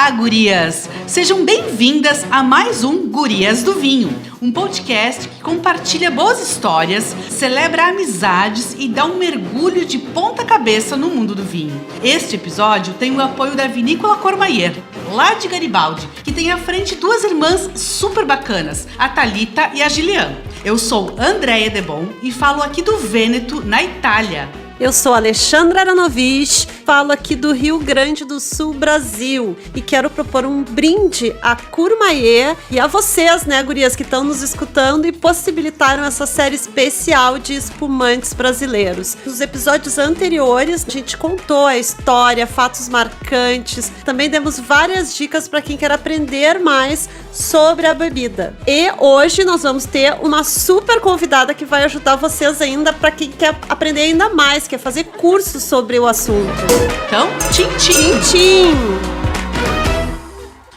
Olá, gurias! Sejam bem-vindas a mais um Gurias do Vinho, um podcast que compartilha boas histórias, celebra amizades e dá um mergulho de ponta cabeça no mundo do vinho. Este episódio tem o apoio da Vinícola Courmayeur, lá de Garibaldi, que tem à frente duas irmãs super bacanas, a Thalita e a Gilian. Eu sou Andréia Debon e falo aqui do Vêneto, na Itália. Eu sou Alexandra Aranovich, falo aqui do Rio Grande do Sul, Brasil, e quero propor um brinde à Courmayeur e a vocês, né, gurias, que estão nos escutando e possibilitaram essa série especial de espumantes brasileiros. Nos episódios anteriores, a gente contou a história, fatos marcantes, também demos várias dicas para quem quer aprender mais sobre a bebida. E hoje nós vamos ter uma super convidada que vai ajudar vocês ainda para quem quer aprender ainda mais, quer fazer cursos sobre o assunto. Então, tchim, tchim. Tchim, tchim.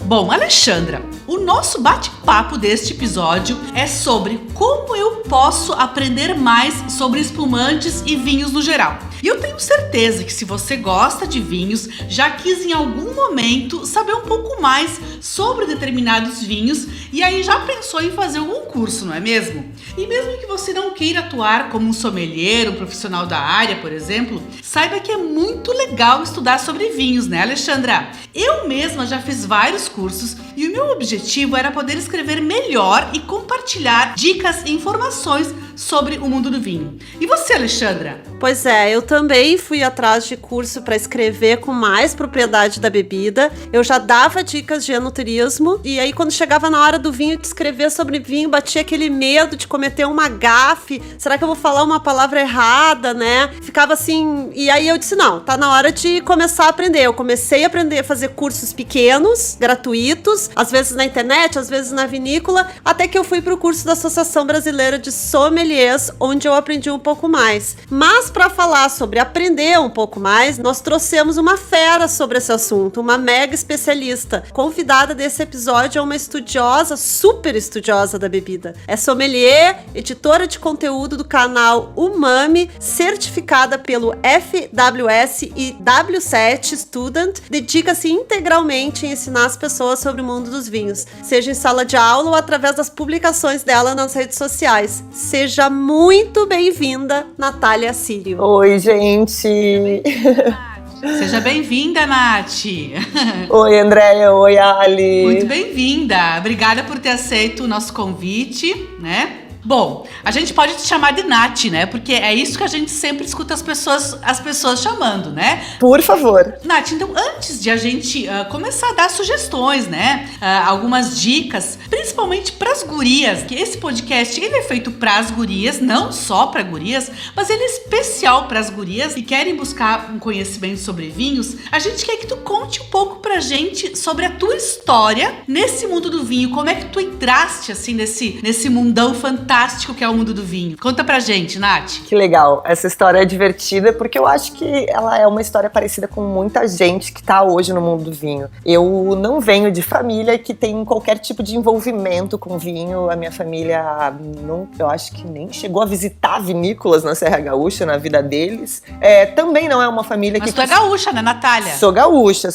Bom, Alexandra, o nosso bate-papo deste episódio é sobre como eu posso aprender mais sobre espumantes e vinhos no geral. E eu tenho certeza que se você gosta de vinhos, já quis em algum momento saber um pouco mais sobre determinados vinhos e aí já pensou em fazer algum curso, não é mesmo? E mesmo que você não queira atuar como um sommelier, um profissional da área, por exemplo, saiba que é muito legal estudar sobre vinhos, né, Alexandra? Eu mesma já fiz vários cursos e o meu objetivo era poder escrever melhor e compartilhar dicas e informações sobre o mundo do vinho. E você, Alexandra? Pois é, eu também fui atrás de curso para escrever com mais propriedade da bebida. Eu já dava dicas de enoturismo e aí quando chegava na hora do vinho, de escrever sobre vinho, batia aquele medo de cometer uma gafe. Será que eu vou falar uma palavra errada, né? Ficava assim, e aí eu disse, não, tá na hora de começar a aprender. Eu comecei a aprender a fazer cursos pequenos, gratuitos, às vezes na internet, às vezes na vinícola, até que eu fui pro curso da Associação Brasileira de Sommeliers, onde eu aprendi um pouco mais. Mas para falar sobre aprender um pouco mais, nós trouxemos uma fera sobre esse assunto, uma mega especialista. Convidada desse episódio é uma estudiosa, super estudiosa da bebida. É sommelier, editora de conteúdo do canal Umami, certificada pelo FWS e W7 Student, dedica-se integralmente em ensinar as pessoas sobre o mundo dos vinhos, seja em sala de aula ou através das publicações dela nas redes sociais. Seja muito bem-vinda, Natália Sírio. Oi, gente! Seja bem-vinda, Nath! Oi, Andréia! Oi, Ali! Muito bem-vinda! Obrigada por ter aceito o nosso convite, né? Bom, a gente pode te chamar de Nath, né? Porque é isso que a gente sempre escuta as pessoas chamando, né? Por favor. Nath, então antes de a gente começar a dar sugestões, né? Algumas dicas, principalmente pras gurias, que esse podcast ele é feito pras gurias, não só para gurias, mas ele é especial pras gurias que querem buscar um conhecimento sobre vinhos. A gente quer que tu conte um pouco pra gente sobre a tua história nesse mundo do vinho. Como é que tu entraste, assim, nesse mundão fantástico que é o mundo do vinho. Conta pra gente, Nath. Que legal. Essa história é divertida porque eu acho que ela é uma história parecida com muita gente que tá hoje no mundo do vinho. Eu não venho de família que tem qualquer tipo de envolvimento com vinho. A minha família, eu acho que nem chegou a visitar vinícolas na Serra Gaúcha na vida deles. Também não é uma família Mas que... Mas tu é gaúcha, né, Natália? Sou gaúcha.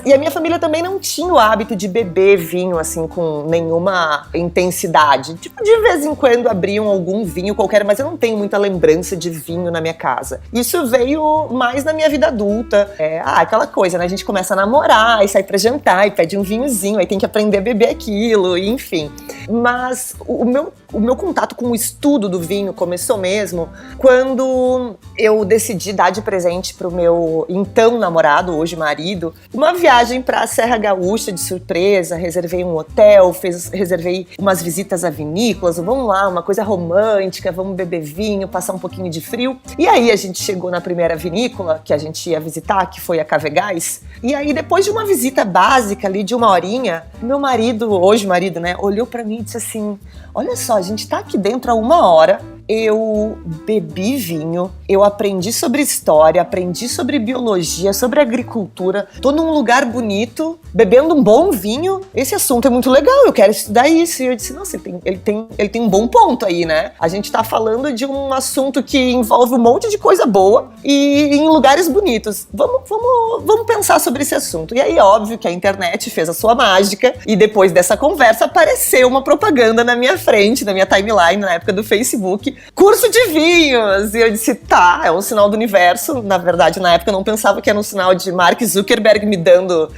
E a minha família também não tinha o hábito de beber vinho, assim, com nenhuma intensidade. Tipo, de vez em quando abriam algum vinho qualquer, mas eu não tenho muita lembrança de vinho na minha casa. Isso veio mais na minha vida adulta. Aquela coisa, né? A gente começa a namorar, e sai pra jantar, e pede um vinhozinho, aí tem que aprender a beber aquilo, enfim. Mas o meu contato com o estudo do vinho começou mesmo quando eu decidi dar de presente pro meu então namorado, hoje marido, uma viagem pra Serra Gaúcha de surpresa. Reservei um hotel, reservei umas visitas a vinícolas, vamos lá, uma coisa romântica, vamos beber vinho, passar um pouquinho de frio. E aí a gente chegou na primeira vinícola que a gente ia visitar, que foi a Cavegás. E aí depois de uma visita básica ali de 1 horinha, meu marido, hoje marido, né, olhou pra mim e disse assim: olha só, a gente tá aqui dentro há 1 hora eu bebi vinho, eu aprendi sobre história, aprendi sobre biologia, sobre agricultura. Tô num lugar bonito, bebendo um bom vinho. Esse assunto é muito legal, eu quero estudar isso. E eu disse, nossa, ele tem um bom ponto aí, né? A gente tá falando de um assunto que envolve um monte de coisa boa e em lugares bonitos. Vamos pensar sobre esse assunto. E aí, óbvio que a internet fez a sua mágica e depois dessa conversa apareceu uma propaganda na minha frente, na minha timeline, na época do Facebook, curso de vinhos. E eu disse, tá, é um sinal do universo. Na verdade, na época eu não pensava que era um sinal de Mark Zuckerberg me dando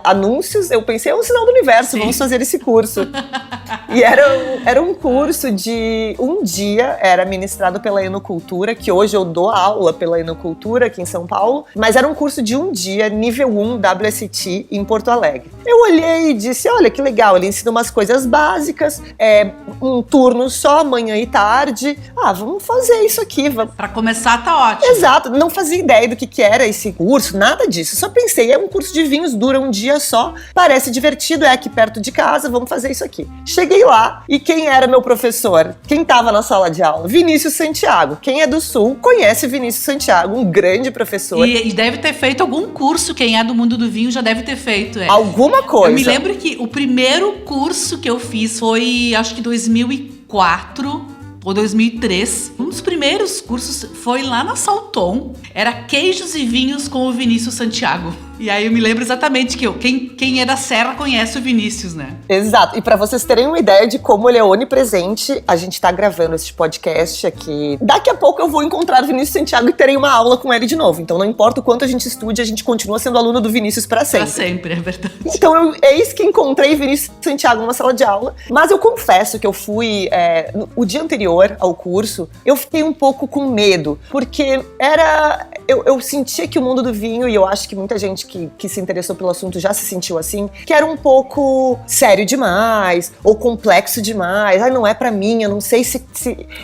anúncios. Eu pensei, é um sinal do universo, sim, vamos fazer esse curso. E era um curso de um dia, era ministrado pela Enocultura, que hoje eu dou aula pela Enocultura aqui em São Paulo, mas era um curso de um dia, nível 1 WSET em Porto Alegre. Eu olhei e disse, olha que legal, ele ensina umas coisas básicas, um turno só, manhã e tarde. Vamos fazer isso aqui. Pra começar tá ótimo. Exato, não fazia ideia do que era esse curso, nada disso. Só pensei, é um curso de vinhos, dura um dia só, parece divertido, é aqui perto de casa, vamos fazer isso aqui. Cheguei lá e quem era meu professor? Quem tava na sala de aula? Vinícius Santiago. Quem é do Sul conhece Vinícius Santiago, um grande professor. E deve ter feito algum curso, quem é do mundo do vinho já deve ter feito. Alguma coisa. Eu me lembro que o primeiro curso que eu fiz foi, acho que 2004 ou 2003. Um dos primeiros cursos foi lá na Salton. Era queijos e vinhos com o Vinícius Santiago. E aí eu me lembro exatamente que quem é da Serra conhece o Vinícius, né? Exato. E pra vocês terem uma ideia de como ele é onipresente, a gente tá gravando esse podcast aqui. Daqui a pouco eu vou encontrar o Vinícius Santiago e terei uma aula com ele de novo. Então não importa o quanto a gente estude, a gente continua sendo aluno do Vinícius pra sempre. Pra sempre, é verdade. Então eis que encontrei Vinícius Santiago numa sala de aula. Mas eu confesso que eu fui, o dia anterior ao curso, eu fiquei um pouco com medo. Porque eu sentia que o mundo do vinho, e eu acho que muita gente que se interessou pelo assunto já se sentiu assim, que era um pouco sério demais, ou complexo demais. Não é pra mim, eu não sei se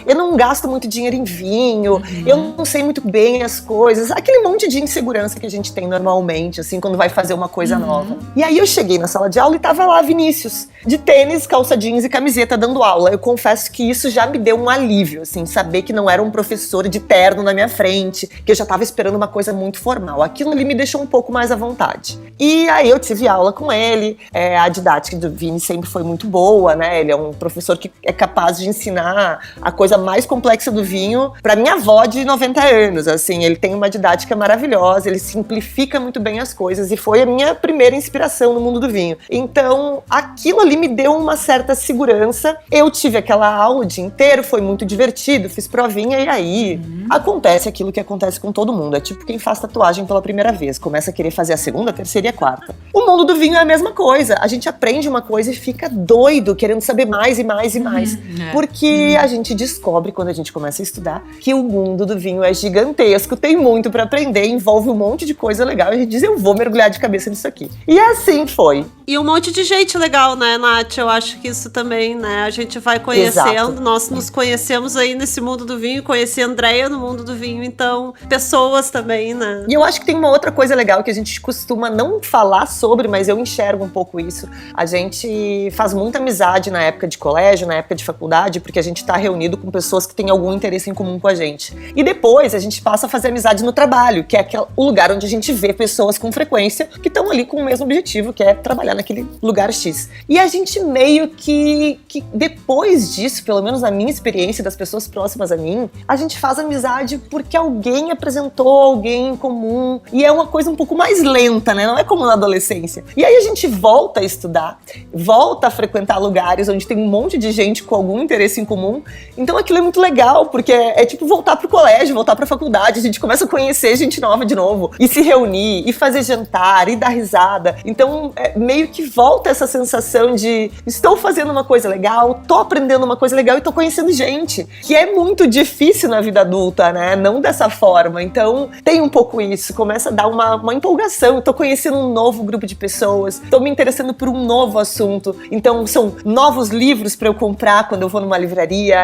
eu não gasto muito dinheiro em vinho, eu não sei muito bem as coisas. Aquele monte de insegurança que a gente tem normalmente, assim, quando vai fazer uma coisa nova. E aí eu cheguei na sala de aula e tava lá Vinícius, de tênis, calça jeans e camiseta, dando aula. Eu confesso que isso já me deu um alívio, assim, saber que não era um professor de terno na minha frente, que eu já tava esperando uma coisa muito formal. Aquilo ali me deixou um pouco mais à vontade. E aí eu tive aula com ele, a didática do Vini sempre foi muito boa, né? Ele é um professor que é capaz de ensinar a coisa mais complexa do vinho pra minha avó de 90 anos, assim. Ele tem uma didática maravilhosa, ele simplifica muito bem as coisas e foi a minha primeira inspiração no mundo do vinho. Então, aquilo ali me deu uma certa segurança. Eu tive aquela aula o dia inteiro, foi muito divertido, fiz provinha e aí acontece aquilo que acontece com todo mundo. É tipo quem faz tatuagem pela primeira vez, começa a querer fazer a segunda, a terceira e a quarta. O mundo do vinho é a mesma coisa. A gente aprende uma coisa e fica doido, querendo saber mais e mais e mais. Porque a gente descobre, quando a gente começa a estudar, que o mundo do vinho é gigantesco, tem muito pra aprender, envolve um monte de coisa legal. E a gente diz, eu vou mergulhar de cabeça nisso aqui. E assim foi. E um monte de gente legal, né, Nath? Eu acho que isso também, né? A gente vai conhecendo, exato. Nós nos conhecemos aí nesse mundo do vinho, conheci a Andréia no mundo do vinho, então, pessoas também, né? E eu acho que tem uma outra coisa legal que a gente costuma não falar sobre, mas eu enxergo um pouco isso. A gente faz muita amizade na época de colégio, na época de faculdade, porque a gente tá reunido com pessoas que têm algum interesse em comum com a gente. E depois a gente passa a fazer amizade no trabalho, que é o lugar onde a gente vê pessoas com frequência que estão ali com o mesmo objetivo, que é trabalhar naquele lugar X. E a gente meio que depois disso, pelo menos na minha experiência, das pessoas próximas a mim, a gente faz amizade porque alguém apresentou alguém em comum. E é uma coisa um pouco mais lenta, né? Não é como na adolescência. E aí a gente volta a estudar, volta a frequentar lugares onde tem um monte de gente com algum interesse em comum. Então aquilo é muito legal, porque é tipo voltar pro colégio, voltar pra faculdade. A gente começa a conhecer gente nova de novo, e se reunir, e fazer jantar, e dar risada. Então meio que volta essa sensação de estou fazendo uma coisa legal, tô aprendendo uma coisa legal e tô conhecendo gente, que é muito difícil na vida adulta, né? Não dessa forma. Então tem um pouco isso, começa a dar uma empolgação informação, eu tô conhecendo um novo grupo de pessoas, tô me interessando por um novo assunto. Então são novos livros para eu comprar quando eu vou numa livraria,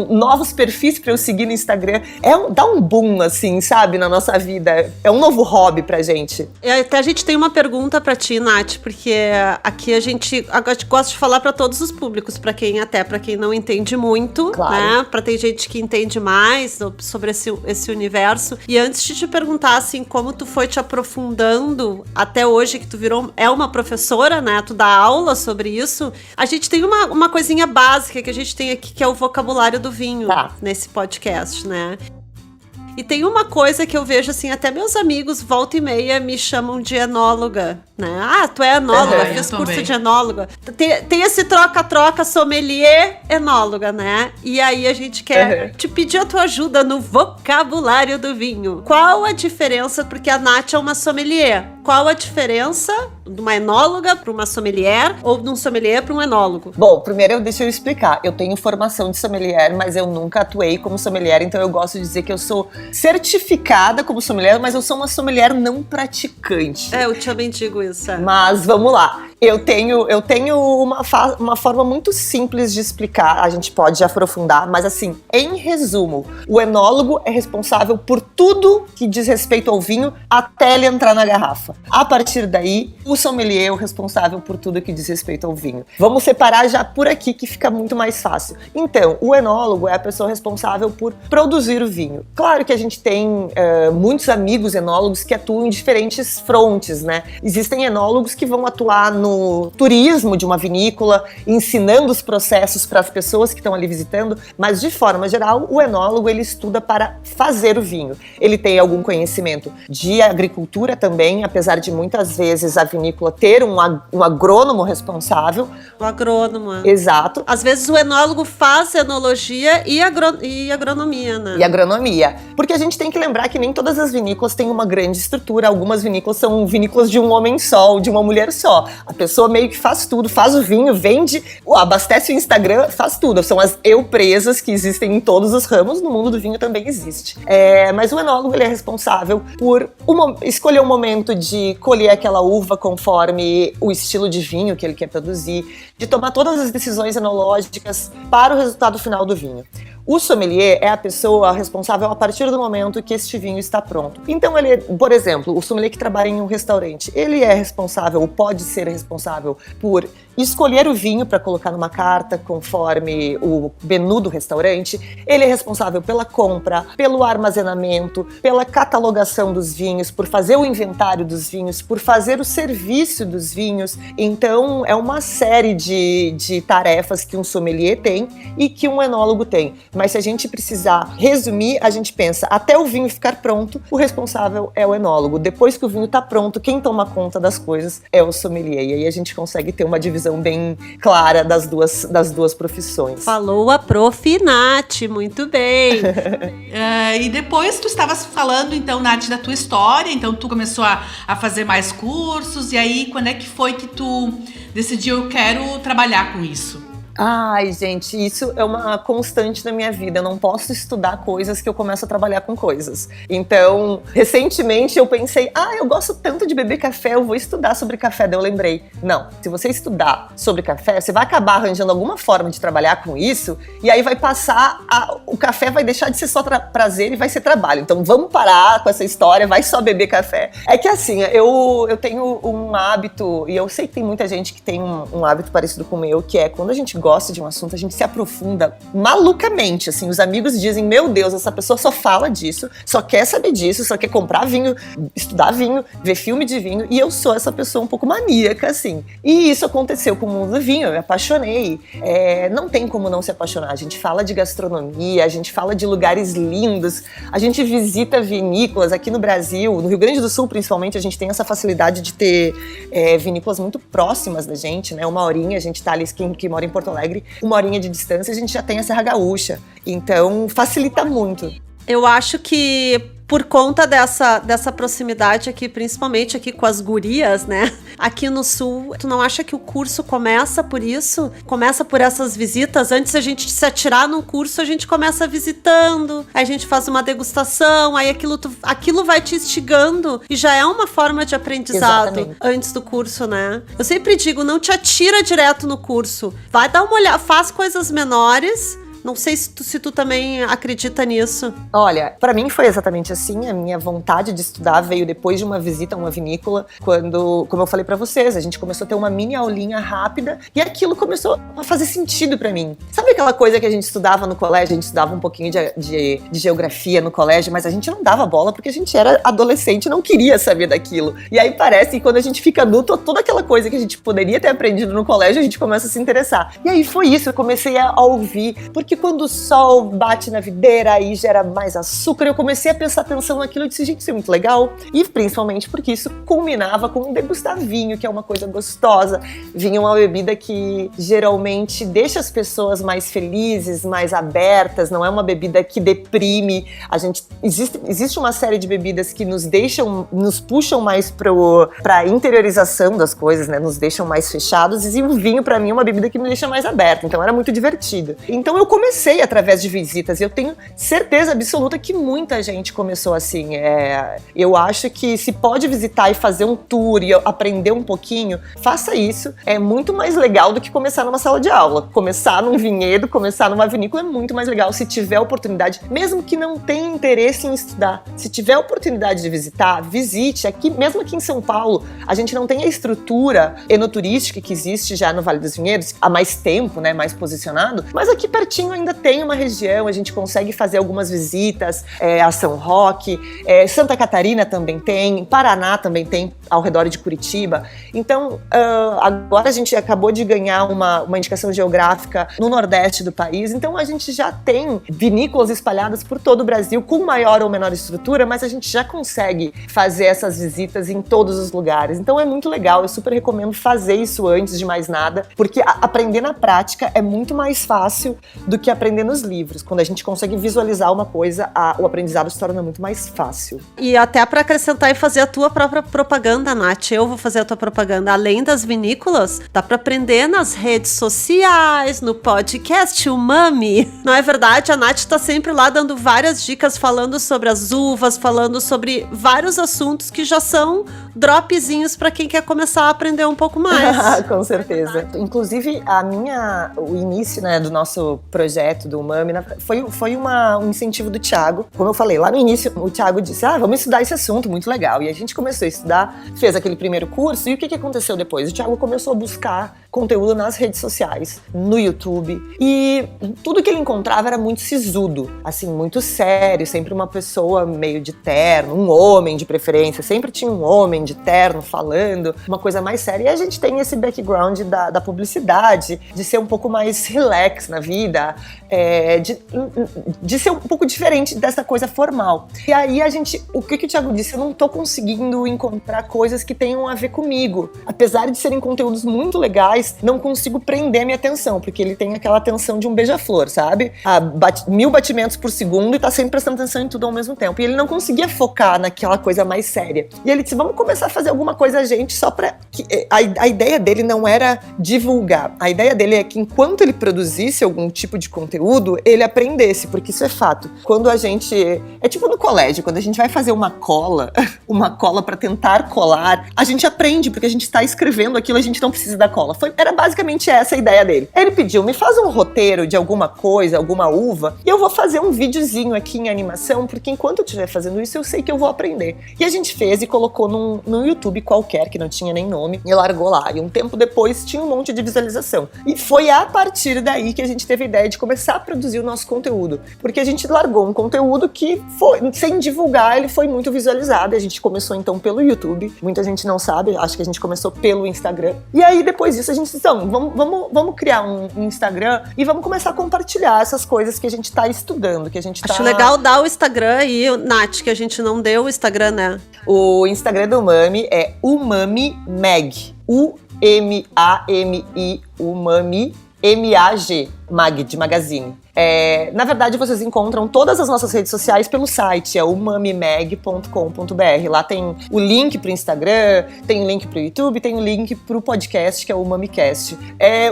novos perfis para eu seguir no Instagram. Dá um boom, assim, sabe, na nossa vida. É um novo hobby pra gente. Até a gente tem uma pergunta pra ti, Nath, porque aqui a gente gosta de falar pra todos os públicos, pra quem não entende muito, claro, né? Pra ter gente que entende mais sobre esse universo. E antes de te perguntar, assim, como tu foi te aprofundando até hoje, que tu é uma professora, né? Tu dá aula sobre isso. A gente tem uma coisinha básica que a gente tem aqui, que é o vocabulário do vinho, nesse podcast, né? E tem uma coisa que eu vejo, assim, até meus amigos, volta e meia, me chamam de enóloga, né? Ah, tu é enóloga, fiz curso de enóloga. Tem esse troca-troca, sommelier, enóloga, né? E aí a gente quer te pedir a tua ajuda no vocabulário do vinho. Qual a diferença, porque a Nath é uma sommelier, qual a diferença de uma enóloga para uma sommelier ou de um sommelier para um enólogo? Bom, primeiro deixa eu explicar. Eu tenho formação de sommelier, mas eu nunca atuei como sommelier, então eu gosto de dizer que eu sou certificada como sommelier, mas eu sou uma sommelier não praticante. Eu também digo isso. Mas vamos lá. Eu tenho uma forma muito simples de explicar, a gente pode aprofundar, mas assim, em resumo, o enólogo é responsável por tudo que diz respeito ao vinho até ele entrar na garrafa. A partir daí, o sommelier é o responsável por tudo que diz respeito ao vinho. Vamos separar já por aqui que fica muito mais fácil. Então, o enólogo é a pessoa responsável por produzir o vinho. Claro que a gente tem muitos amigos enólogos que atuam em diferentes frontes, né? Existem enólogos que vão atuar no turismo de uma vinícola, ensinando os processos para as pessoas que estão ali visitando, mas de forma geral, o enólogo ele estuda para fazer o vinho. Ele tem algum conhecimento de agricultura também, apesar de muitas vezes a vinícola ter um agrônomo responsável. O agrônomo. Exato. Às vezes o enólogo faz enologia e agronomia, né? E agronomia. Porque a gente tem que lembrar que nem todas as vinícolas têm uma grande estrutura. Algumas vinícolas são vinícolas de um homem só, ou de uma mulher só. A pessoa meio que faz tudo, faz o vinho, vende, abastece o Instagram, faz tudo. São as eu-presas que existem em todos os ramos, no mundo do vinho também existe. Mas o enólogo ele é responsável por escolher o momento de colher aquela uva conforme o estilo de vinho que ele quer produzir, de tomar todas as decisões enológicas para o resultado final do vinho. O sommelier é a pessoa responsável a partir do momento que este vinho está pronto. Então ele, por exemplo, o sommelier que trabalha em um restaurante, ele é responsável, ou pode ser responsável por escolher o vinho para colocar numa carta conforme o menu do restaurante. Ele é responsável pela compra, pelo armazenamento, pela catalogação dos vinhos, por fazer o inventário dos vinhos, por fazer o serviço dos vinhos. Então é uma série de tarefas que um sommelier tem e que um enólogo tem. Mas se a gente precisar resumir, a gente pensa, até o vinho ficar pronto, o responsável é o enólogo. Depois que o vinho está pronto, quem toma conta das coisas é o sommelier. E aí a gente consegue ter uma divisão bem clara das duas profissões. Falou a prof. Nath, muito bem. E depois tu estavas falando, então, Nath, da tua história, então tu começou a fazer mais cursos, e aí quando é que foi que tu decidiu, eu quero trabalhar com isso? Ai, gente, isso é uma constante na minha vida. Eu não posso estudar coisas que eu começo a trabalhar com coisas. Então, recentemente eu pensei, eu gosto tanto de beber café, eu vou estudar sobre café. Daí eu lembrei, não, se você estudar sobre café, você vai acabar arranjando alguma forma de trabalhar com isso, e aí vai passar, o café vai deixar de ser só prazer e vai ser trabalho. Então vamos parar com essa história, vai só beber café. É que assim, eu tenho um hábito, e eu sei que tem muita gente que tem um hábito parecido com o meu, que é quando a gente gosta de um assunto, a gente se aprofunda malucamente, assim, os amigos dizem, meu Deus, essa pessoa só fala disso, só quer saber disso, só quer comprar vinho, estudar vinho, ver filme de vinho, e eu sou essa pessoa um pouco maníaca, assim. E isso aconteceu com o mundo do vinho, eu me apaixonei. Não tem como não se apaixonar, a gente fala de gastronomia, a gente fala de lugares lindos, a gente visita vinícolas aqui no Brasil, no Rio Grande do Sul principalmente, a gente tem essa facilidade de ter vinícolas muito próximas da gente, né, 1 horinha, a gente tá ali, quem mora em Porto Alegre, 1 horinha de distância, a gente já tem a Serra Gaúcha. Então, facilita muito. Eu acho que por conta dessa proximidade aqui, principalmente aqui com as gurias, né? Aqui no Sul, tu não acha que o curso começa por isso? Começa por essas visitas? Antes a gente se atirar num curso, a gente começa visitando, aí a gente faz uma degustação, aí aquilo vai te instigando e já é uma forma de aprendizado. Exatamente. Antes do curso, né? Eu sempre digo, não te atira direto no curso. Vai dar uma olhada, faz coisas menores. Não sei se tu também acredita nisso. Olha, pra mim foi exatamente assim. A minha vontade de estudar veio depois de uma visita a uma vinícola, quando, como eu falei pra vocês, a gente começou a ter uma mini aulinha rápida e aquilo começou a fazer sentido pra mim. Sabe aquela coisa que a gente estudava no colégio? A gente estudava um pouquinho de geografia no colégio, mas a gente não dava bola porque a gente era adolescente e não queria saber daquilo. E aí parece que quando a gente fica adulto, toda aquela coisa que a gente poderia ter aprendido no colégio, a gente começa a se interessar. E aí foi isso, eu comecei a ouvir, porque quando o sol bate na videira, aí gera mais açúcar, eu comecei a prestar atenção naquilo e disse, gente, isso é muito legal. E principalmente porque isso culminava com degustar vinho, que é uma coisa gostosa. Vinho é uma bebida que geralmente deixa as pessoas mais felizes, mais abertas, não é uma bebida que deprime. Existe uma série de bebidas que nos puxam mais pra interiorização das coisas, né? Nos deixam mais fechados, e o vinho pra mim é uma bebida que me deixa mais aberta, então era muito divertido. Então eu comecei através de visitas, e eu tenho certeza absoluta que muita gente começou assim. Eu acho que se pode visitar e fazer um tour e aprender um pouquinho, faça isso. É muito mais legal do que começar numa sala de aula. Começar num vinhedo, começar numa vinícola é muito mais legal se tiver oportunidade, mesmo que não tenha interesse em estudar. Se tiver oportunidade de visitar, visite. Mesmo aqui em São Paulo, a gente não tem a estrutura enoturística que existe já no Vale dos Vinhedos há mais tempo, né, mais posicionado, mas aqui pertinho ainda tem uma região, a gente consegue fazer algumas visitas, a São Roque, Santa Catarina também tem, Paraná também tem, ao redor de Curitiba. Então, agora a gente acabou de ganhar uma indicação geográfica no Nordeste do país, então a gente já tem vinícolas espalhadas por todo o Brasil, com maior ou menor estrutura, mas a gente já consegue fazer essas visitas em todos os lugares. Então é muito legal, eu super recomendo fazer isso antes de mais nada, porque aprender na prática é muito mais fácil do que aprender nos livros. Quando a gente consegue visualizar uma coisa, o aprendizado se torna muito mais fácil. E até para acrescentar e fazer a tua própria propaganda, Nath, eu vou fazer a tua propaganda. Além das vinícolas, dá para aprender nas redes sociais, no podcast Umami. Não é verdade? A Nath tá sempre lá dando várias dicas, falando sobre as uvas, falando sobre vários assuntos que já são dropzinhos para quem quer começar a aprender um pouco mais. Com certeza. Inclusive, o início, né, do nosso projeto do Umami foi um incentivo do Thiago. Como eu falei, lá no início, o Thiago disse, vamos estudar esse assunto, muito legal. E a gente começou a estudar, fez aquele primeiro curso, e o que aconteceu depois? O Thiago começou a buscar conteúdo nas redes sociais, no YouTube, e tudo que ele encontrava era muito sisudo, assim, muito sério, sempre uma pessoa meio de terno, um homem de preferência, sempre tinha um homem de terno falando, uma coisa mais séria. E a gente tem esse background da publicidade, de ser um pouco mais relax na vida, de ser um pouco diferente dessa coisa formal. E aí o que o Thiago disse? Eu não tô conseguindo encontrar coisas que tenham a ver comigo. Apesar de serem conteúdos muito legais, não consigo prender minha atenção, porque ele tem aquela atenção de um beija-flor, sabe? 1000 batimentos por segundo e tá sempre prestando atenção em tudo ao mesmo tempo. E ele não conseguia focar naquela coisa mais séria. E ele disse, vamos começar a fazer alguma coisa, gente, só pra... A ideia dele não era divulgar. A ideia dele é que enquanto ele produzisse algum tipo de conteúdo, ele aprendesse, porque isso é fato. Quando a gente... É tipo no colégio, quando a gente vai fazer uma cola pra tentar colar, a gente aprende, porque a gente tá escrevendo aquilo, a gente não precisa da cola. Era basicamente essa a ideia dele. Ele pediu, me faz um roteiro de alguma coisa, alguma uva, e eu vou fazer um videozinho aqui em animação, porque enquanto eu estiver fazendo isso, eu sei que eu vou aprender. E a gente fez e colocou num YouTube qualquer, que não tinha nem nome, e largou lá. E um tempo depois tinha um monte de visualização. E foi a partir daí que a gente teve a ideia de começar a produzir o nosso conteúdo. Porque a gente largou um conteúdo que foi, sem divulgar, ele foi muito visualizado. A gente começou então pelo YouTube. Muita gente não sabe, acho que a gente começou pelo Instagram. E aí depois disso a gente disse, então, vamos criar um Instagram e vamos começar a compartilhar essas coisas que a gente tá estudando, que a gente tá... Acho legal dar o Instagram aí, Nath, que a gente não deu o Instagram, né? O Instagram do Umami é UmamiMag. UMAMI, Umami, MAG. Mag, de magazine. Na verdade, vocês encontram todas as nossas redes sociais pelo site, é umamimag.com.br. Lá tem o link pro Instagram, tem o link pro YouTube, tem o link pro podcast, que é o UmamiCast.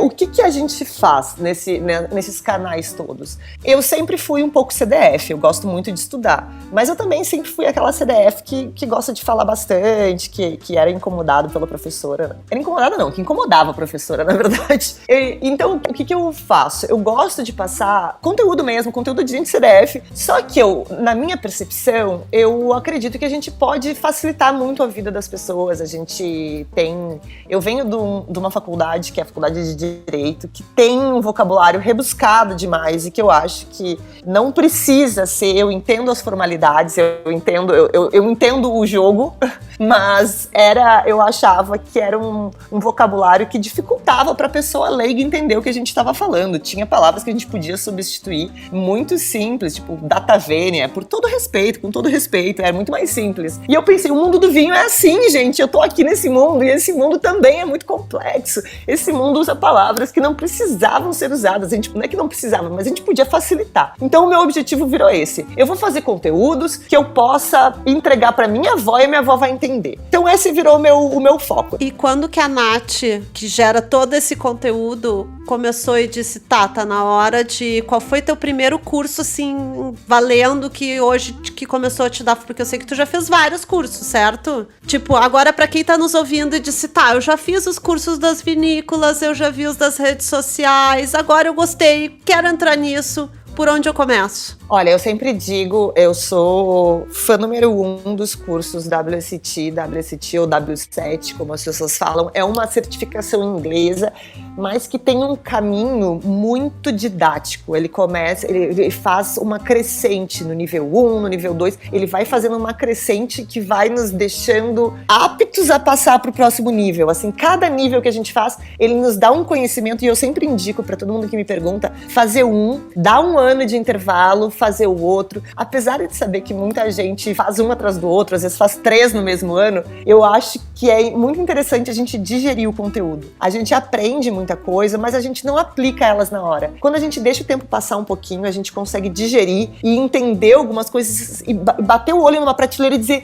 O que a gente faz nesses canais todos? Eu sempre fui um pouco CDF, eu gosto muito de estudar, mas eu também sempre fui aquela CDF que gosta de falar bastante, que era incomodado pela professora. Era incomodada não, que incomodava a professora, na verdade. Então, o que eu faço? Eu gosto de passar conteúdo mesmo, conteúdo de gente CDF, só que na minha percepção, eu acredito que a gente pode facilitar muito a vida das pessoas. Eu venho de uma faculdade, que é a faculdade de Direito, que tem um vocabulário rebuscado demais e que eu acho que não precisa ser. Eu entendo as formalidades, eu entendo o jogo, mas eu achava que era um vocabulário que dificultava para a pessoa leiga entender o que a gente estava falando. Tinha palavras que a gente podia substituir muito simples, tipo data vênia, com todo respeito, era muito mais simples. E eu pensei, o mundo do vinho é assim, gente, eu tô aqui nesse mundo, e esse mundo também é muito complexo. Esse mundo usa palavras que não precisavam ser usadas, não é que não precisava, mas a gente podia facilitar. Então o meu objetivo virou esse. Eu vou fazer conteúdos que eu possa entregar pra minha avó e minha avó vai entender. Então esse virou o meu foco. E quando que a Nath, que gera todo esse conteúdo, começou e disse, tá na hora de... Qual foi teu primeiro curso, assim, valendo, que hoje que começou a te dar? Porque eu sei que tu já fez vários cursos, certo? Tipo, agora pra quem tá nos ouvindo e disse, eu já fiz os cursos das vinícolas, eu já vi os das redes sociais, agora eu gostei, quero entrar nisso. Por onde eu começo? Olha, eu sempre digo, eu sou fã número 1 dos cursos WSET ou W7, como as pessoas falam. É uma certificação inglesa, mas que tem um caminho muito didático. Ele faz uma crescente no nível 1, no nível 2. Ele vai fazendo uma crescente que vai nos deixando aptos a passar para o próximo nível. Assim, cada nível que a gente faz, ele nos dá um conhecimento, e eu sempre indico para todo mundo que me pergunta, fazer dá um ano de intervalo, fazer o outro. Apesar de saber que muita gente faz um atrás do outro, às vezes faz 3 no mesmo ano, eu acho que é muito interessante a gente digerir o conteúdo. A gente aprende muita coisa, mas a gente não aplica elas na hora. Quando a gente deixa o tempo passar um pouquinho, a gente consegue digerir e entender algumas coisas e bater o olho numa prateleira e dizer,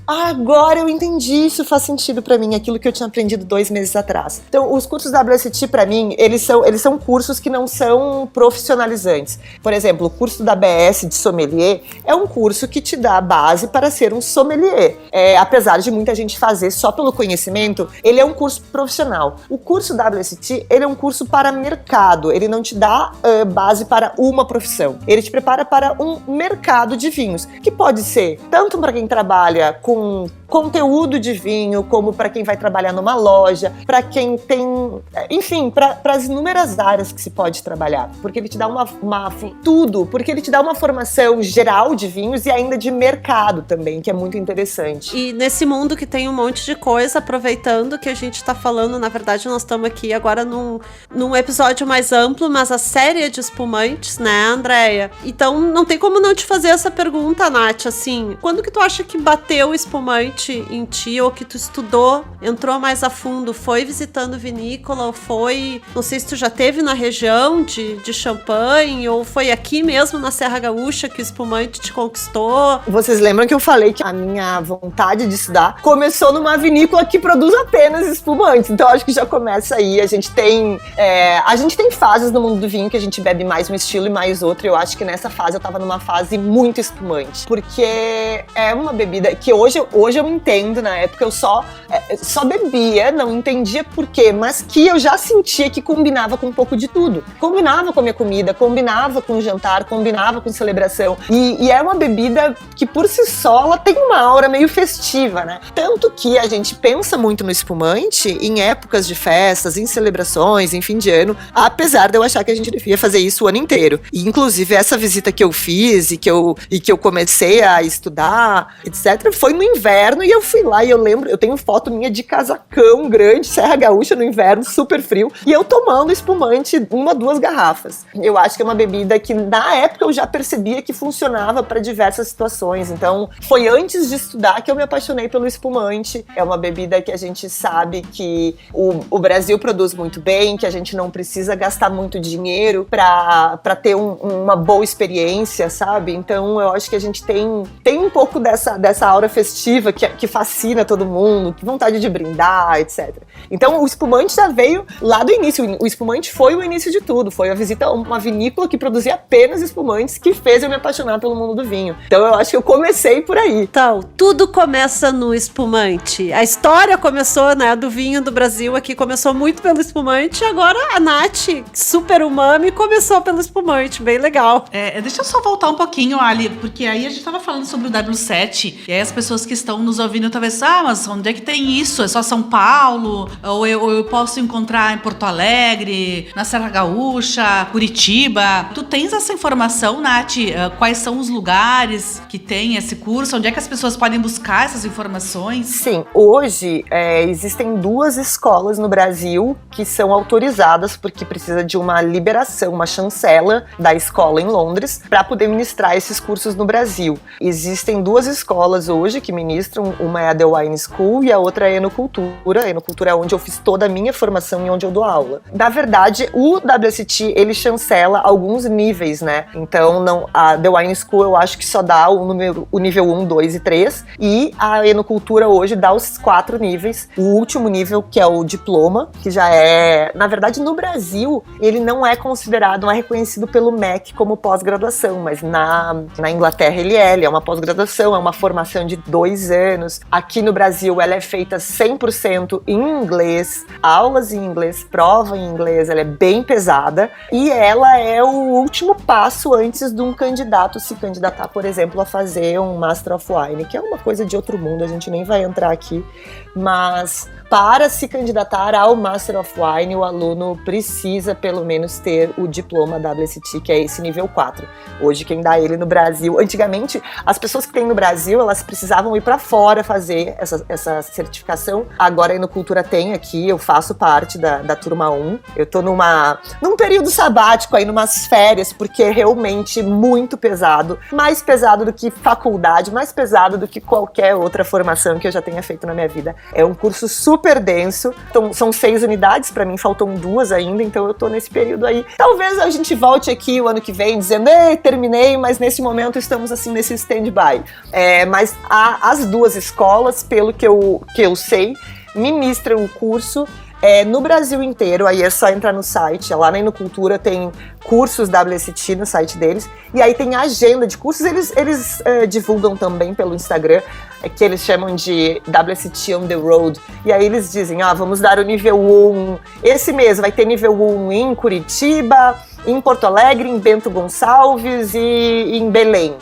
agora eu entendi, isso faz sentido pra mim, aquilo que eu tinha aprendido 2 meses atrás. Então, os cursos WSET, pra mim, eles são cursos que não são profissionalizantes. Por exemplo, o curso da ABS de sommelier é um curso que te dá a base para ser um sommelier. Apesar de muita gente fazer só pelo conhecimento, ele é um curso profissional. O curso WSET, ele é um curso para mercado, ele não te dá base para uma profissão. Ele te prepara para um mercado de vinhos, que pode ser tanto para quem trabalha com conteúdo de vinho, como para quem vai trabalhar numa loja, para quem tem, enfim, para as inúmeras áreas que se pode trabalhar, porque ele te dá porque ele te dá uma formação geral de vinhos e ainda de mercado também, que é muito interessante. E nesse mundo que tem um monte de coisa, aproveitando que a gente tá falando, na verdade nós estamos aqui agora num episódio mais amplo, mas a série é de espumantes, né, Andréia? Então não tem como não te fazer essa pergunta, Nath, assim, quando que tu acha que bateu o espumante em ti, ou que tu estudou, entrou mais a fundo, foi visitando vinícola, ou foi, não sei se tu já teve na região de Champagne, ou foi aqui mesmo na Serra Gaúcha que o espumante te conquistou? Vocês lembram que eu falei que a minha vontade de estudar começou numa vinícola que produz apenas espumantes, então acho que já começa aí. A gente tem fases no mundo do vinho que a gente bebe mais um estilo e mais outro, e eu acho que nessa fase eu tava numa fase muito espumante, porque é uma bebida que hoje eu entendo. Na época eu só bebia, não entendia por quê, mas que eu já sentia que combinava com um pouco de tudo. Combinava com a minha comida, combinava com o jantar, combinava com celebração. E é uma bebida que por si só ela tem uma aura meio festiva, né? Tanto que a gente pensa muito no espumante em épocas de festas, em celebrações, em fim de ano, apesar de eu achar que a gente devia fazer isso o ano inteiro. E inclusive essa visita que eu fiz e que eu comecei a estudar, etc., foi no inverno, e eu fui lá e eu lembro, eu tenho foto minha de casacão grande, Serra Gaúcha no inverno, super frio, e eu tomando espumante 1 ou 2 garrafas. Eu acho que é uma bebida que na época eu já percebia que funcionava para diversas situações. Então, foi antes de estudar que eu me apaixonei pelo espumante. É uma bebida que a gente sabe que o Brasil produz muito bem, que a gente não precisa gastar muito dinheiro para ter uma boa experiência, sabe? Então, eu acho que a gente tem um pouco dessa aura festiva que fascina todo mundo, que vontade de brindar, etc. Então, o espumante já veio lá do início. O espumante foi o início de tudo. Foi a visita a uma vinícola que produzia apenas espumantes que fez eu me apaixonar pelo mundo do vinho. Então, eu acho que eu comecei por aí. Então, tudo começa no espumante. A história começou, né, do vinho do Brasil aqui, começou muito pelo espumante. Agora a Nath, super umami, começou pelo espumante. Bem legal. Deixa eu só voltar um pouquinho, Ali, porque aí a gente tava falando sobre o W7, e aí as pessoas que estão nos ouvindo talvez, mas onde é que tem isso? É só São Paulo? Ou eu posso encontrar em Porto Alegre, na Serra Gaúcha, Curitiba? Tu tens essa informação, Nath? Quais são os lugares que tem esse curso? Onde é que as pessoas podem buscar essas informações? Sim, hoje existem 2 escolas no Brasil que são autorizadas porque precisa de uma liberação, uma chancela da escola em Londres para poder ministrar esses cursos no Brasil. Existem 2 escolas hoje que ministram, uma é a The Wine School e a outra é a Enocultura. A Enocultura é onde eu fiz toda a minha formação e onde eu dou aula. Na verdade, o WSET, ele chancela alguns níveis, né? Então, a The Wine School eu acho que só dá o nível 1, 2 e 3, e a Enocultura hoje dá os 4 níveis. O último nível, que é o diploma, que já é... Na verdade, no Brasil, ele não é considerado, não é reconhecido pelo MEC como pós-graduação, mas na Inglaterra ele é uma pós-graduação, é uma formação de 2 anos. Aqui no Brasil ela é feita 100% em inglês, aulas em inglês, prova em inglês, ela é bem pesada, e ela é o último passo antes de um candidato se candidatar, por exemplo, a fazer um Master of Wine, que é uma coisa de outro mundo, a gente nem vai entrar aqui, mas para se candidatar ao Master of Wine, o aluno precisa pelo menos ter o diploma WSET, que é esse nível 4. Hoje quem dá ele no Brasil, antigamente as pessoas que têm no Brasil, elas precisavam ir para fora fazer essa certificação. Agora a Enocultura tem aqui, eu faço parte da turma 1. Eu tô num período sabático aí, numas férias, porque é realmente muito pesado, mais pesado do que faculdade, mais pesado do que qualquer outra formação que eu já tenha feito na minha vida. É um curso super denso, então, são 6 unidades, pra mim faltam 2 ainda, então eu tô nesse período aí. Talvez a gente volte aqui o ano que vem dizendo, terminei, mas nesse momento estamos assim nesse stand-by. Mas as 2 escolas, pelo que eu sei, ministram o curso no Brasil inteiro. Aí é só entrar no site, lá na Enocultura tem cursos WSET no site deles, e aí tem a agenda de cursos, eles divulgam também pelo Instagram, que eles chamam de WSET on the road, e aí eles dizem, vamos dar o nível 1, esse mês vai ter nível 1 em Curitiba, em Porto Alegre, em Bento Gonçalves e em Belém.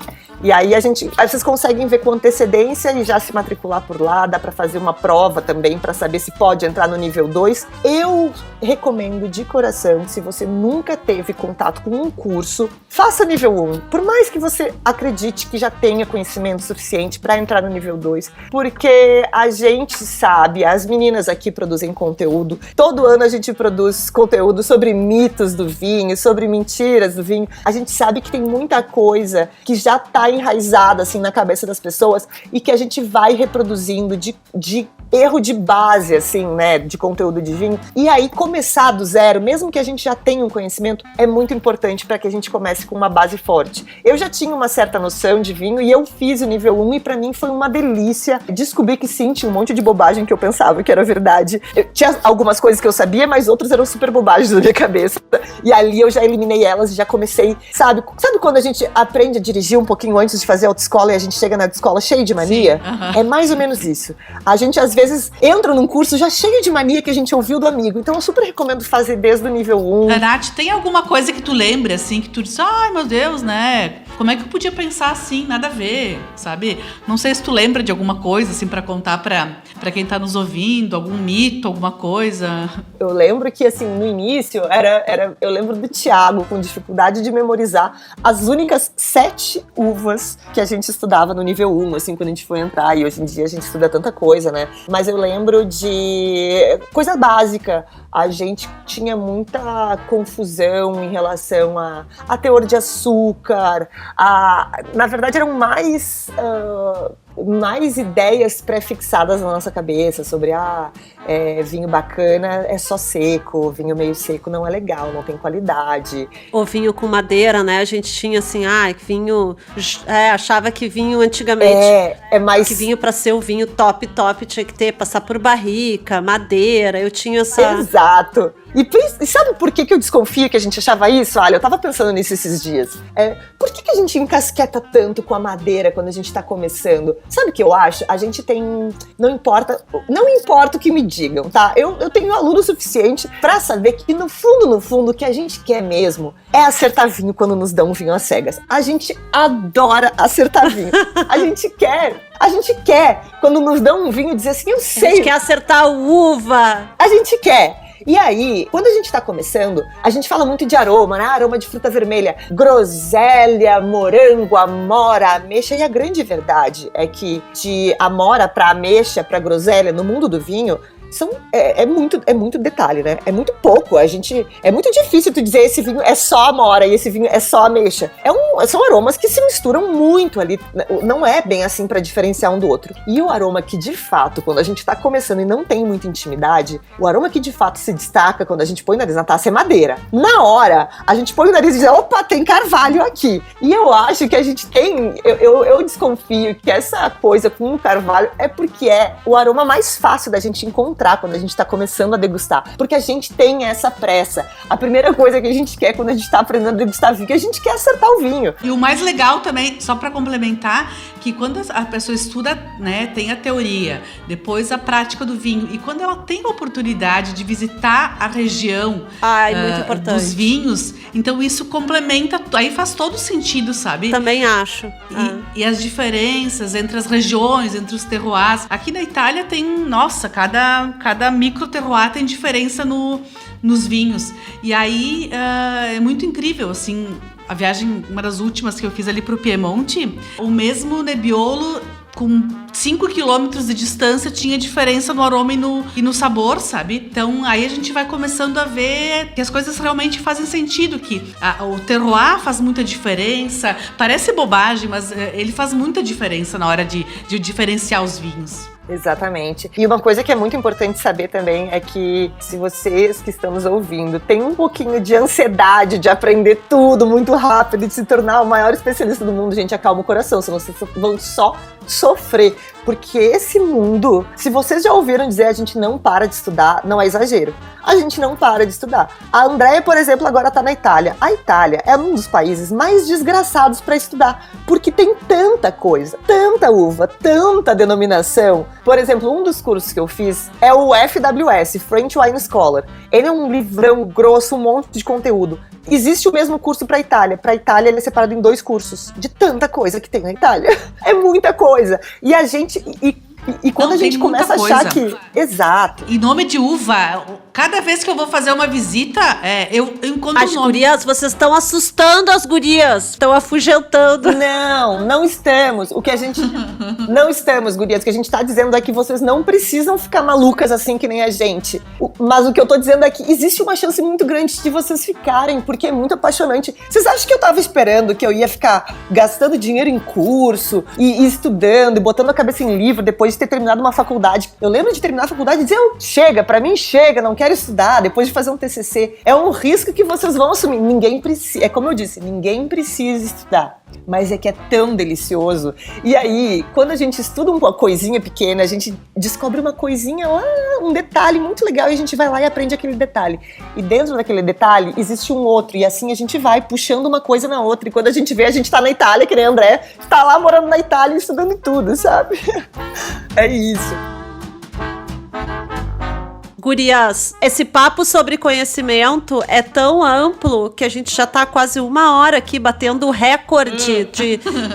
E aí vocês conseguem ver com antecedência e já se matricular por lá, dá pra fazer uma prova também pra saber se pode entrar no nível 2. Eu recomendo de coração, se você nunca teve contato com um curso, faça nível 1. Por mais que você acredite que já tenha conhecimento suficiente pra entrar no nível 2, porque a gente sabe, as meninas aqui produzem conteúdo, todo ano a gente produz conteúdo sobre mitos do vinho, sobre mentiras do vinho. A gente sabe que tem muita coisa que já tá enraizada assim na cabeça das pessoas e que a gente vai reproduzindo de erro de base, assim, né, de conteúdo de vinho. E aí começar do zero, mesmo que a gente já tenha um conhecimento, é muito importante para que a gente comece com uma base forte. Eu já tinha uma certa noção de vinho e eu fiz o nível 1 e para mim foi uma delícia. Descobri que sim, tinha um monte de bobagem que eu pensava que era verdade. Tinha algumas coisas que eu sabia, mas outras eram super bobagens na minha cabeça. E ali eu já eliminei elas e já comecei, sabe quando a gente aprende a dirigir um pouquinho antes de fazer autoescola e a gente chega na autoescola cheio de mania? Sim, É mais ou menos isso. A gente às vezes entra num curso já cheio de mania que a gente ouviu do amigo. Então eu super recomendo fazer desde o nível 1. Nath, tem alguma coisa que tu lembra, assim, que tu diz, ai meu Deus, né? como é que eu podia pensar assim, nada a ver, sabe? Não sei se tu lembra de alguma coisa, assim, pra contar pra quem tá nos ouvindo, algum mito, alguma coisa. Eu lembro que, assim, no início, eu lembro do Thiago com dificuldade de memorizar as únicas 7 uvas que a gente estudava no nível 1, assim, quando a gente foi entrar. E hoje em dia a gente estuda tanta coisa, né? Mas eu lembro de coisa básica. A gente tinha muita confusão em relação a teor de açúcar. Na verdade, eram mais ideias pré-fixadas na nossa cabeça sobre vinho bacana é só seco, vinho meio seco não é legal, não tem qualidade. Ou vinho com madeira, né? A gente tinha assim, vinho... achava que vinho antigamente... mais... Que vinho pra ser o vinho top tinha que passar por barrica, madeira, eu tinha essa... Exato. E sabe por que eu desconfio que a gente achava isso? Olha, eu tava pensando nisso esses dias. Por que a gente encasqueta tanto com a madeira quando a gente tá começando? Sabe o que eu acho? A gente tem... Não importa o que me digam, tá? Eu tenho aluno suficiente pra saber que no fundo, o que a gente quer mesmo é acertar vinho quando nos dão vinho às cegas. A gente adora acertar vinho. A gente quer, quando nos dão um vinho, dizer assim, eu sei. A gente quer acertar a uva. A gente quer. E aí, quando a gente tá começando, a gente fala muito de aroma, né? Aroma de fruta vermelha, groselha, morango, amora, ameixa. E a grande verdade é que de amora pra ameixa, pra groselha, no mundo do vinho, é muito detalhe, né? É muito pouco. É muito difícil tu dizer esse vinho é só amora e esse vinho é só ameixa. São aromas que se misturam muito ali. Não é bem assim pra diferenciar um do outro. E o aroma que de fato, quando a gente tá começando e não tem muita intimidade, o aroma que de fato se destaca quando a gente põe o nariz na taça é madeira. Na hora, a gente põe o nariz e diz, opa, tem carvalho aqui. E eu acho que a gente tem... Eu desconfio que essa coisa com o carvalho é porque é o aroma mais fácil da gente encontrar quando a gente tá começando a degustar, porque a gente tem essa pressa. A primeira coisa que a gente quer quando a gente tá aprendendo a degustar vinho, a gente quer acertar o vinho. E o mais legal também, só pra complementar, que quando a pessoa estuda, né, tem a teoria, depois a prática do vinho, e quando ela tem a oportunidade de visitar a região muito importante. dos vinhos, então isso complementa, aí faz todo sentido, sabe? Também acho. E as diferenças entre as regiões, entre os terroirs. Aqui na Itália tem, nossa, cada micro terroir tem diferença nos vinhos. E aí é muito incrível, assim, a viagem, uma das últimas que eu fiz ali pro Piemonte, o mesmo Nebbiolo com 5 quilômetros de distância tinha diferença no aroma e no sabor, sabe? Então aí a gente vai começando a ver que as coisas realmente fazem sentido, que o terroir faz muita diferença. Parece bobagem, mas ele faz muita diferença na hora de diferenciar os vinhos. Exatamente. E uma coisa que é muito importante saber também é que se vocês que estão nos ouvindo têm um pouquinho de ansiedade de aprender tudo muito rápido e de se tornar o maior especialista do mundo, gente, acalma o coração, senão vocês vão só sofrer. Porque esse mundo, se vocês já ouviram dizer a gente não para de estudar, não é exagero. A gente não para de estudar. A Andrea, por exemplo, agora tá na Itália. A Itália é um dos países mais desgraçados para estudar, porque tem tanta coisa, tanta uva, tanta denominação. Por exemplo, um dos cursos que eu fiz é o FWS, French Wine Scholar. Ele é um livrão grosso, um monte de conteúdo. Existe o mesmo curso para a Itália. Para a Itália, ele é separado em 2 cursos, de tanta coisa que tem na Itália. É muita coisa. E a gente... E quando a gente começa a achar que... Exato. E nome de uva, cada vez que eu vou fazer uma visita, eu encontro As um nome. gurias, vocês estão assustando as gurias. Estão afugentando. Não estamos. Não estamos, gurias. O que a gente tá dizendo é que vocês não precisam ficar malucas assim que nem a gente. Mas o que eu tô dizendo é que existe uma chance muito grande de vocês ficarem, porque é muito apaixonante. Vocês acham que eu tava esperando que eu ia ficar gastando dinheiro em curso e estudando e botando a cabeça em livro depois de ter terminado uma faculdade? Eu lembro de terminar a faculdade e dizer, chega, pra mim chega, não quero estudar, depois de fazer um TCC. É um risco que vocês vão assumir. Ninguém precisa, é como eu disse, ninguém precisa estudar. Mas é que é tão delicioso. E aí, quando a gente estuda uma coisinha pequena, a gente descobre uma coisinha lá, um detalhe muito legal, e a gente vai lá e aprende aquele detalhe. E dentro daquele detalhe, existe um outro, e assim a gente vai puxando uma coisa na outra. E quando a gente vê, a gente tá na Itália, que nem a André, tá lá morando na Itália, estudando tudo, sabe? É isso. Gurias, esse papo sobre conhecimento é tão amplo que a gente já tá quase 1 hora aqui batendo o recorde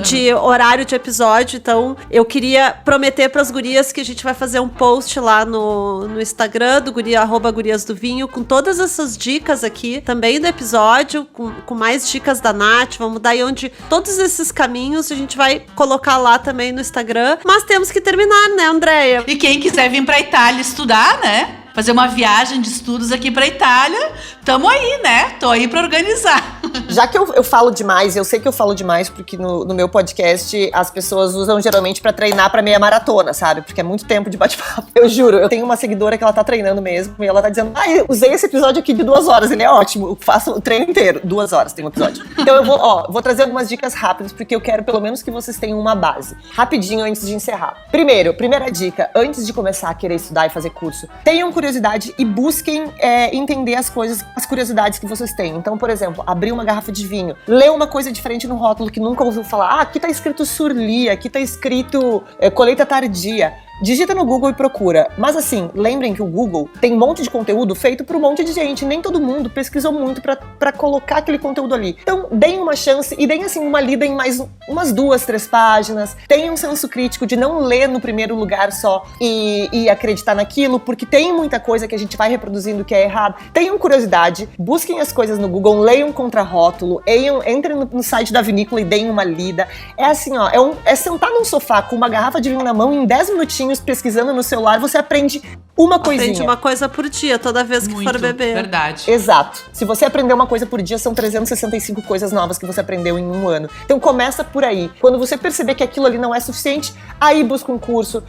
de horário de episódio. Então, eu queria prometer pras gurias que a gente vai fazer um post lá no Instagram do @gurias do vinho com todas essas dicas aqui, também do episódio, com mais dicas da Nath. Vamos dar aí onde todos esses caminhos a gente vai colocar lá também no Instagram. Mas temos que terminar, né, Andréia? E quem quiser vir pra Itália estudar, né? Fazer uma viagem de estudos aqui pra Itália, tamo aí, né? Tô aí pra organizar. Já que eu falo demais, eu sei que eu falo demais porque no meu podcast as pessoas usam geralmente pra treinar pra meia maratona, sabe? Porque é muito tempo de bate-papo. Eu juro, eu tenho uma seguidora que ela tá treinando mesmo e ela tá dizendo, eu usei esse episódio aqui de 2 horas, ele é ótimo, eu faço o treino inteiro, 2 horas tem um episódio. Então eu vou trazer algumas dicas rápidas porque eu quero pelo menos que vocês tenham uma base. Rapidinho antes de encerrar. Primeira dica, antes de começar a querer estudar e fazer curso, tenham curiosidade e busquem entender as coisas, as curiosidades que vocês têm. Então, por exemplo, abrir uma garrafa de vinho, ler uma coisa diferente no rótulo que nunca ouviu falar. Aqui tá escrito surli, aqui tá escrito colheita tardia. Digita no Google e procura. Mas assim, lembrem que o Google tem um monte de conteúdo feito por um monte de gente. Nem todo mundo pesquisou muito pra colocar aquele conteúdo ali. Então, deem uma chance e deem assim uma lida em mais umas 2, 3 páginas. Tenham um senso crítico de não ler no primeiro lugar só e acreditar naquilo, porque tem muita coisa que a gente vai reproduzindo que é errado. Tenham curiosidade, busquem as coisas no Google, leiam contrarótulo, entrem no site da vinícola e deem uma lida. É assim, ó, é sentar num sofá com uma garrafa de vinho na mão e em 10 minutinhos pesquisando no celular, você aprende uma coisinha. Aprende uma coisa por dia, toda vez que for beber. Verdade. Exato. Se você aprender uma coisa por dia, são 365 coisas novas que você aprendeu em 1 ano. Então começa por aí. Quando você perceber que aquilo ali não é suficiente, aí busca um curso,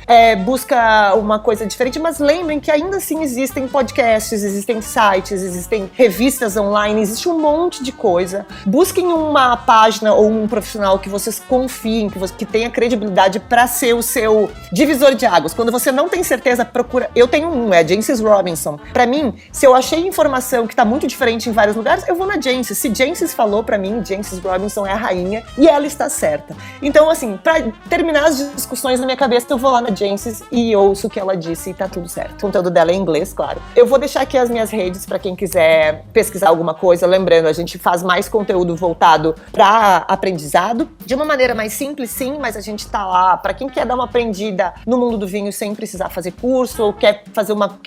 busca uma coisa diferente, mas lembrem que ainda assim existem podcasts, existem sites, existem revistas online, existe um monte de coisa. Busquem uma página ou um profissional que vocês confiem, que tenha credibilidade para ser o seu divisor de águas. Quando você não tem certeza, procura. Eu tenho Jancis Robinson. Pra mim, se eu achei informação que tá muito diferente em vários lugares, eu vou na Jancis. Se Jancis falou pra mim, Jancis Robinson é a rainha e ela está certa. Então, assim, pra terminar as discussões na minha cabeça, eu vou lá na Jancis e ouço o que ela disse e tá tudo certo. O conteúdo dela é em inglês, claro. Eu vou deixar aqui as minhas redes pra quem quiser pesquisar alguma coisa. Lembrando, a gente faz mais conteúdo voltado pra aprendizado, de uma maneira mais simples, sim, mas a gente tá lá pra quem quer dar uma aprendida no mundo do vinho sem precisar fazer curso ou quer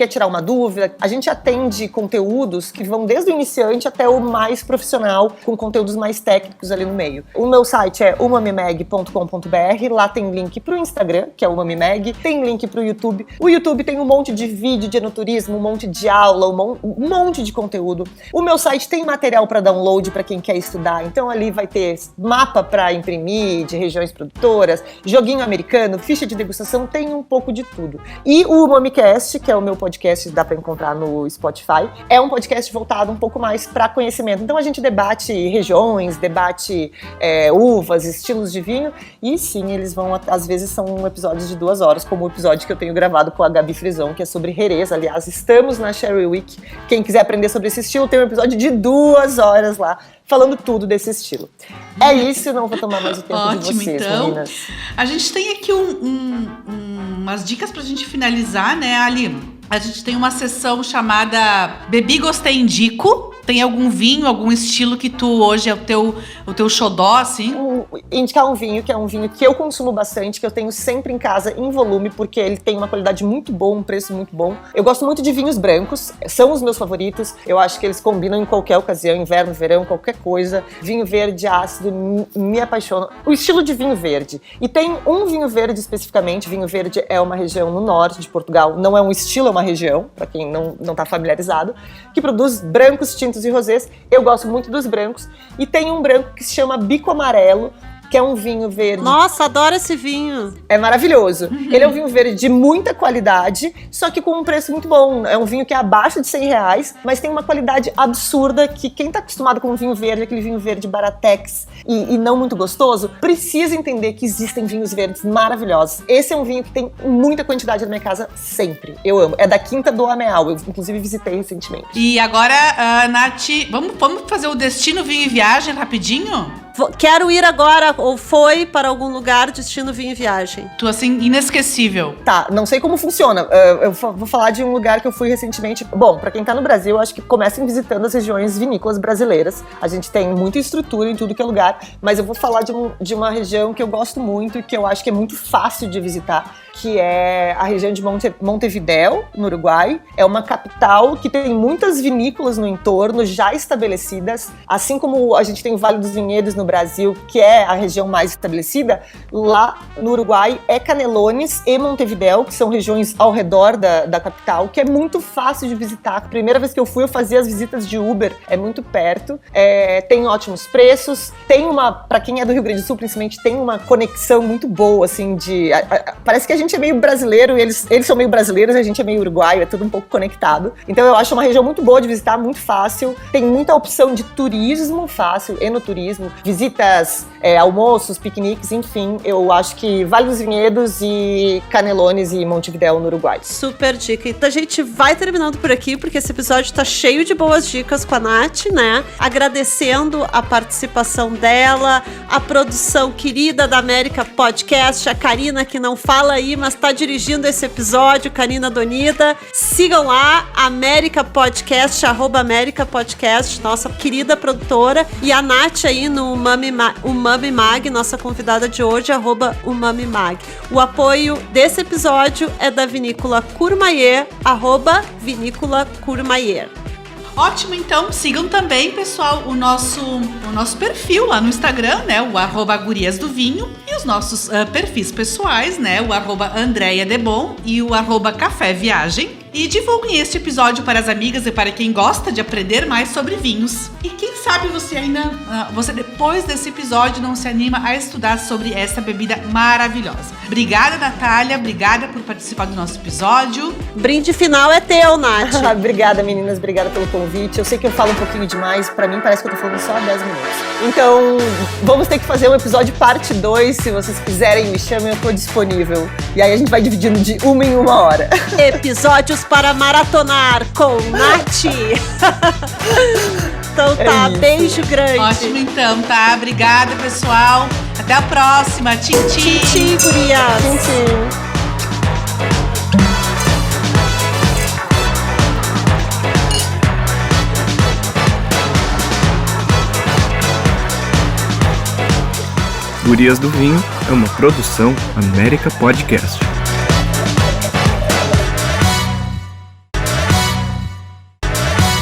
tirar uma dúvida. A gente atende conteúdos que vão desde o iniciante até o mais profissional, com conteúdos mais técnicos ali no meio. O meu site é umamimag.com.br, lá tem link pro Instagram, que é umamimag, tem link pro YouTube. O YouTube tem um monte de vídeo de enoturismo, um monte de aula, um monte de conteúdo. O meu site tem material para download para quem quer estudar, então ali vai ter mapa para imprimir de regiões produtoras, joguinho americano, ficha de degustação, tem um pouco de tudo. E o Umamicast, que é o meu podcast, dá pra encontrar no Spotify, é um podcast voltado um pouco mais pra conhecimento. Então a gente debate regiões, debate uvas, estilos de vinho, e sim, eles vão, às vezes são episódios de 2 horas, como o episódio que eu tenho gravado com a Gabi Frison, que é sobre Jerez. Aliás, estamos na Sherry Week. Quem quiser aprender sobre esse estilo, tem um episódio de 2 horas lá, falando tudo desse estilo. É isso, não vou tomar mais o tempo de vocês, então, meninas. A gente tem aqui umas dicas pra gente finalizar, né, Ali? A gente tem uma sessão chamada Bebi, Gostei, Indico. Tem algum vinho, algum estilo que tu hoje é o teu xodó, assim? Indicar um vinho, que é um vinho que eu consumo bastante, que eu tenho sempre em casa em volume, porque ele tem uma qualidade muito boa, um preço muito bom. Eu gosto muito de vinhos brancos, são os meus favoritos. Eu acho que eles combinam em qualquer ocasião, inverno, verão, qualquer coisa. Vinho verde, ácido, me apaixona. O estilo de vinho verde. E tem um vinho verde especificamente. Vinho verde é uma região no norte de Portugal, não é um estilo, é uma região, para quem não tá familiarizado, que produz brancos, tintos e rosés. Eu gosto muito dos brancos. E tem um branco que se chama Bico Amarelo, que é um vinho verde. Nossa, adoro esse vinho. É maravilhoso. Ele é um vinho verde de muita qualidade, só que com um preço muito bom. É um vinho que é abaixo de R$100, mas tem uma qualidade absurda que quem tá acostumado com um vinho verde, aquele vinho verde baratex e não muito gostoso, precisa entender que existem vinhos verdes maravilhosos. Esse é um vinho que tem muita quantidade na minha casa sempre. Eu amo. É da Quinta do Ameal. Eu, inclusive, visitei recentemente. E agora, Nath, vamos fazer o Destino Vinho e Viagem rapidinho? quero ir agora, ou foi para algum lugar, destino vinho e viagem. Tu, assim, inesquecível. Tá, não sei como funciona. Eu vou falar de um lugar que eu fui recentemente. Bom, pra quem tá no Brasil, eu acho que comecem visitando as regiões vinícolas brasileiras. A gente tem muita estrutura em tudo que é lugar, mas eu vou falar de uma região que eu gosto muito e que eu acho que é muito fácil de visitar, que é a região de Montevidéu, no Uruguai. É uma capital que tem muitas vinícolas no entorno, já estabelecidas. Assim como a gente tem o Vale dos Vinhedos no Brasil, que é a região mais estabelecida, lá no Uruguai é Canelones e Montevidéu, que são regiões ao redor da capital, que é muito fácil de visitar. A primeira vez que eu fui, eu fazia as visitas de Uber, é muito perto, tem ótimos preços, tem pra quem é do Rio Grande do Sul, principalmente, tem uma conexão muito boa, assim, parece que a gente é meio brasileiro, eles são meio brasileiros, a gente é meio uruguaio, é tudo um pouco conectado. Então eu acho uma região muito boa de visitar, muito fácil, tem muita opção de turismo fácil, enoturismo, visitas, almoços, piqueniques, enfim, eu acho que Vale dos Vinhedos e Canelones e Montevidéu no Uruguai. Super dica. Então a gente vai terminando por aqui, porque esse episódio tá cheio de boas dicas com a Nath, né? Agradecendo a participação dela, a produção querida da América Podcast, a Karina, que não fala aí, mas tá dirigindo esse episódio, Karina Donida. Sigam lá, América Podcast, @América Podcast, nossa querida produtora, e a Nath aí no Umami Mag, nossa convidada de hoje, @Umami Mag. O apoio desse episódio é da Vinícola Courmayeur, @Vinícola Courmayeur. Ótimo, então sigam também, pessoal, o nosso perfil lá no Instagram, né, o @Gurias do Vinho, e os nossos perfis pessoais, né, o @Andréia Debon e o @Café Viagem. E divulguem este episódio para as amigas e para quem gosta de aprender mais sobre vinhos. E quem sabe você depois desse episódio não se anima a estudar sobre essa bebida maravilhosa. Obrigada, Natália, obrigada por participar do nosso episódio. Brinde final é teu, Nath. Obrigada, meninas, obrigada pelo convite. Eu sei que eu falo um pouquinho demais, pra mim parece que eu tô falando só há 10 minutos. Então, vamos ter que fazer um episódio parte 2, se vocês quiserem, me chamem, eu tô disponível. E aí a gente vai dividindo de 1 em 1 hora. Episódios para maratonar com Nath. Então tá, beijo grande. Ótimo então, tá? Obrigada, pessoal. Até a próxima. Tchim, tchim. Tchim, gurias. Tchim, tchim. Gurias do Vinho é uma produção América Podcast.